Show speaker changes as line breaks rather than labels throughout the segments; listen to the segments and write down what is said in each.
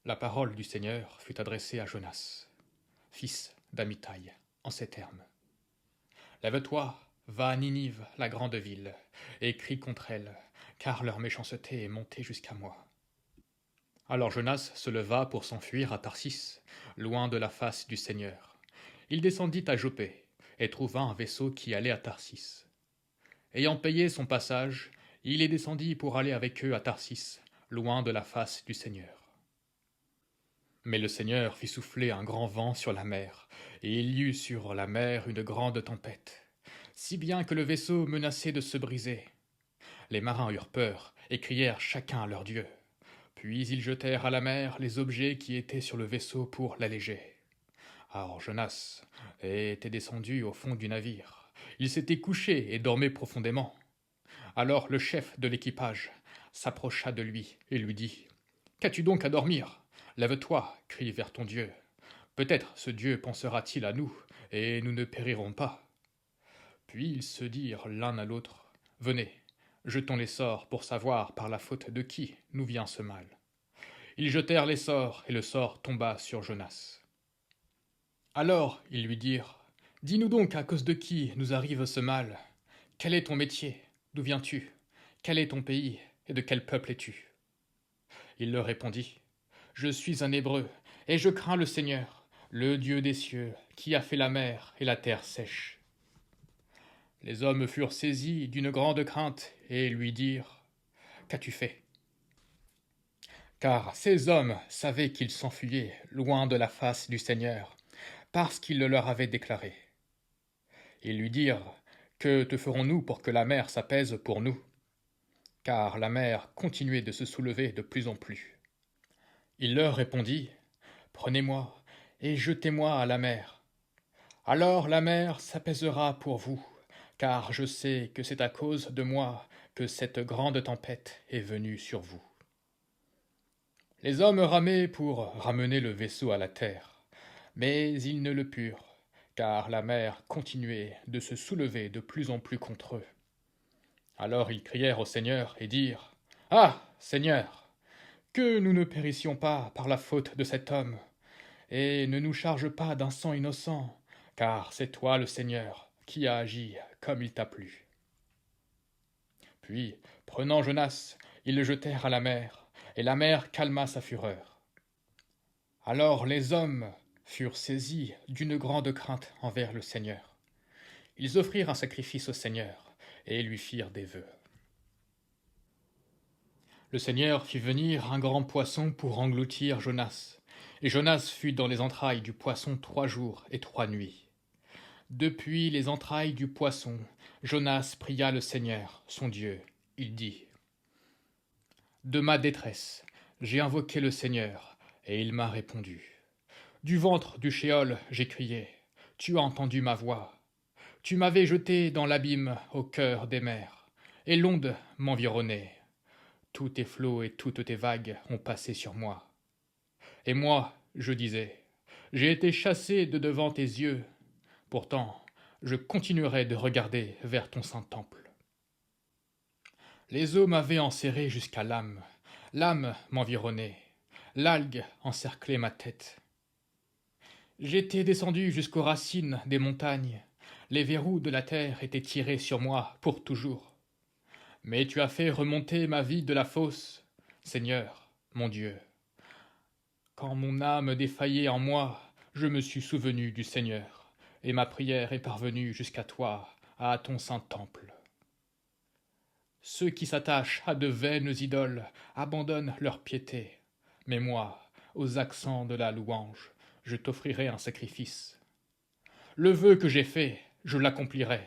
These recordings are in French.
La parole du Seigneur fut adressée à Jonas, fils d'Amittai, en ces termes. Lève-toi, va à Ninive, la grande ville, et crie contre elle, car leur méchanceté est montée jusqu'à moi. Alors Jonas se leva pour s'enfuir à Tarsis, loin de la face du Seigneur. Il descendit à Joppé, et trouva un vaisseau qui allait à Tarsis. Ayant payé son passage, il y descendit pour aller avec eux à Tarsis, loin de la face du Seigneur. Mais le Seigneur fit souffler un grand vent sur la mer, et il y eut sur la mer une grande tempête, si bien que le vaisseau menaçait de se briser. Les marins eurent peur, et crièrent chacun à leur Dieu. Puis ils jetèrent à la mer les objets qui étaient sur le vaisseau pour l'alléger. Alors Jonas était descendu au fond du navire. Il s'était couché et dormait profondément. Alors le chef de l'équipage s'approcha de lui et lui dit « Qu'as-tu donc à dormir ? Lève-toi, crie vers ton Dieu. Peut-être ce Dieu pensera-t-il à nous, et nous ne périrons pas. » Puis ils se dirent l'un à l'autre « Venez, jetons les sorts pour savoir par la faute de qui nous vient ce mal. » Ils jetèrent les sorts, et le sort tomba sur Jonas. Alors ils lui dirent « Dis-nous donc à cause de qui nous arrive ce mal. Quel est ton métier? D'où viens-tu? Quel est ton pays? Et de quel peuple es-tu » Il leur répondit « Je suis un Hébreu, et je crains le Seigneur, le Dieu des cieux, qui a fait la mer et la terre sèche. » Les hommes furent saisis d'une grande crainte, et lui dirent « Qu'as-tu fait » Car ces hommes savaient qu'ils s'enfuyaient loin de la face du Seigneur, parce qu'il le leur avait déclaré. Ils lui dirent « Que te ferons-nous pour que la mer s'apaise pour nous ?» Car la mer continuait de se soulever de plus en plus. Il leur répondit « Prenez-moi et jetez-moi à la mer. Alors la mer s'apaisera pour vous, car je sais que c'est à cause de moi que cette grande tempête est venue sur vous. » Les hommes ramaient pour ramener le vaisseau à la terre, mais ils ne le purent, car la mer continuait de se soulever de plus en plus contre eux. Alors ils crièrent au Seigneur et dirent « Ah, Seigneur, que nous ne périssions pas par la faute de cet homme, et ne nous charge pas d'un sang innocent, car c'est toi le Seigneur qui as agi comme il t'a plu. » Puis, prenant Jonas, ils le jetèrent à la mer, et la mer calma sa fureur. Alors les hommes furent saisis d'une grande crainte envers le Seigneur. Ils offrirent un sacrifice au Seigneur, et lui firent des vœux. Le Seigneur fit venir un grand poisson pour engloutir Jonas, et Jonas fut dans les entrailles du poisson 3 jours et 3 nuits. Depuis les entrailles du poisson, Jonas pria le Seigneur, son Dieu. Il dit « De ma détresse, j'ai invoqué le Seigneur, et il m'a répondu. Du ventre du Shéol, j'ai crié, tu as entendu ma voix. Tu m'avais jeté dans l'abîme au cœur des mers, et l'onde m'environnait. Tous tes flots et toutes tes vagues ont passé sur moi. Et moi, je disais, j'ai été chassé de devant tes yeux. Pourtant, je continuerai de regarder vers ton saint temple. Les eaux m'avaient enserré jusqu'à l'âme. L'âme m'environnait. L'algue encerclait ma tête. J'étais descendu jusqu'aux racines des montagnes. Les verrous de la terre étaient tirés sur moi pour toujours. Mais tu as fait remonter ma vie de la fosse, Seigneur, mon Dieu. Quand mon âme défaillait en moi, je me suis souvenu du Seigneur, et ma prière est parvenue jusqu'à toi, à ton saint temple. Ceux qui s'attachent à de vaines idoles abandonnent leur piété, mais moi, aux accents de la louange, je t'offrirai un sacrifice. Le vœu que j'ai fait, je l'accomplirai,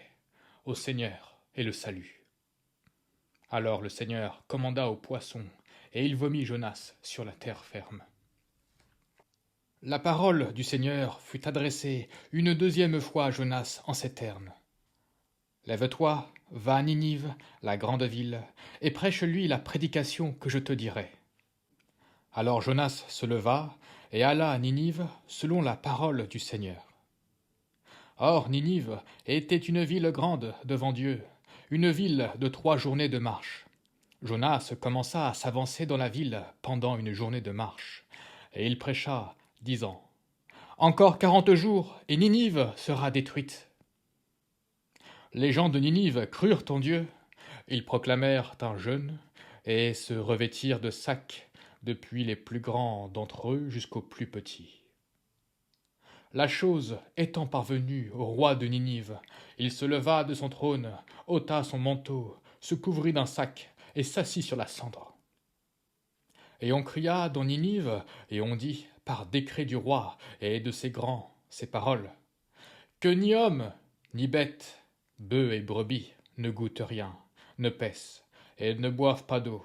au Seigneur et le salut. Alors le Seigneur commanda au poisson, et il vomit Jonas sur la terre ferme. La parole du Seigneur fut adressée une deuxième fois à Jonas en ces termes. Lève-toi, va à Ninive, la grande ville, et prêche-lui la prédication que je te dirai. Alors Jonas se leva et alla à Ninive selon la parole du Seigneur. Or Ninive était une ville grande devant Dieu, une ville de 3 journées de marche. Jonas commença à s'avancer dans la ville pendant une journée de marche. et il prêcha, disant: Encore 40 jours, et Ninive sera détruite. Les gens de Ninive crurent en Dieu. Ils proclamèrent un jeûne et se revêtirent de sacs, depuis les plus grands d'entre eux jusqu'aux plus petits. La chose étant parvenue au roi de Ninive, il se leva de son trône, ôta son manteau, se couvrit d'un sac et s'assit sur la cendre. Et on cria dans Ninive, et on dit, par décret du roi et de ses grands, ces paroles: que ni homme, ni bête, bœufs et brebis, ne goûtent rien, ne paissent, et ne boivent pas d'eau,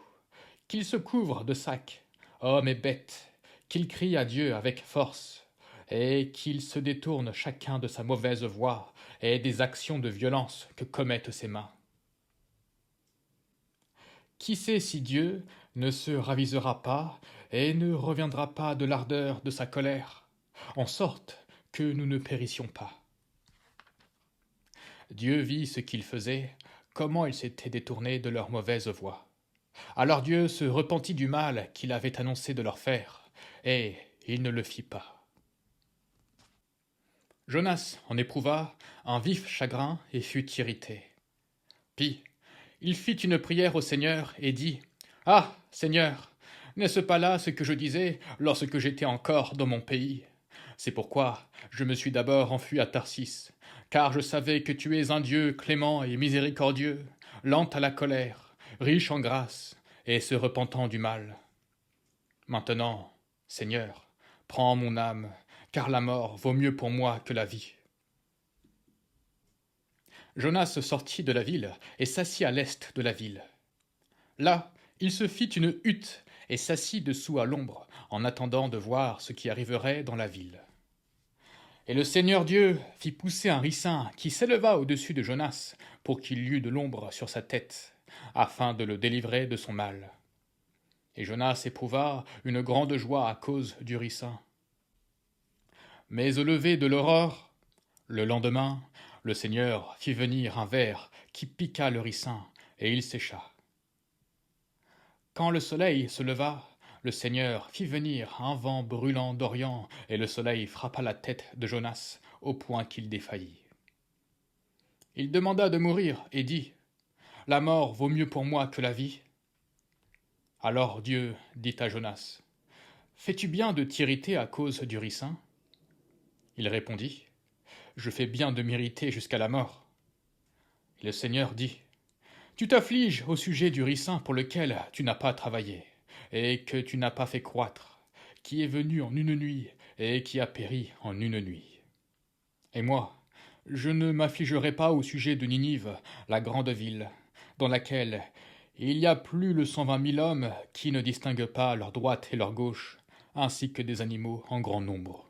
qu'ils se couvrent de sacs, hommes et bêtes, qu'ils crient à Dieu avec force, et qu'ils se détournent chacun de sa mauvaise voie et des actions de violence que commettent ses mains. Qui sait si Dieu ne se ravisera pas et ne reviendra pas de l'ardeur de sa colère, en sorte que nous ne périssions pas. Dieu vit ce qu'ils faisaient, comment ils s'étaient détournés de leur mauvaise voie. Alors Dieu se repentit du mal qu'il avait annoncé de leur faire, et il ne le fit pas. Jonas en éprouva un vif chagrin et fut irrité. Puis, il fit une prière au Seigneur et dit: Ah, Seigneur, n'est-ce pas là ce que je disais lorsque j'étais encore dans mon pays? C'est pourquoi je me suis d'abord enfui à Tarsis, car je savais que tu es un Dieu clément et miséricordieux, lent à la colère, riche en grâce, et se repentant du mal. Maintenant, Seigneur, prends mon âme, car la mort vaut mieux pour moi que la vie. Jonas sortit de la ville et s'assit à l'est de la ville. Là, il se fit une hutte et s'assit dessous à l'ombre, en attendant de voir ce qui arriverait dans la ville. Et le Seigneur Dieu fit pousser un ricin qui s'éleva au-dessus de Jonas, pour qu'il y eût de l'ombre sur sa tête, afin de le délivrer de son mal. Et Jonas éprouva une grande joie à cause du ricin. Mais au lever de l'aurore, le lendemain, le Seigneur fit venir un ver qui piqua le ricin, et il sécha. Quand le soleil se leva, le Seigneur fit venir un vent brûlant d'Orient, et le soleil frappa la tête de Jonas, au point qu'il défaillit. Il demanda de mourir, et dit: La mort vaut mieux pour moi que la vie. Alors Dieu dit à Jonas: Fais-tu bien de t'irriter à cause du ricin? Il répondit: Je fais bien de m'irriter jusqu'à la mort. Et le Seigneur dit: Tu t'affliges au sujet du ricin pour lequel tu n'as pas travaillé, et que tu n'as pas fait croître, qui est venu en une nuit, et qui a péri en une nuit. Et moi, je ne m'affligerai pas au sujet de Ninive, la grande ville, dans laquelle il y a plus de 120 000 hommes qui ne distinguent pas leur droite et leur gauche, ainsi que des animaux en grand nombre.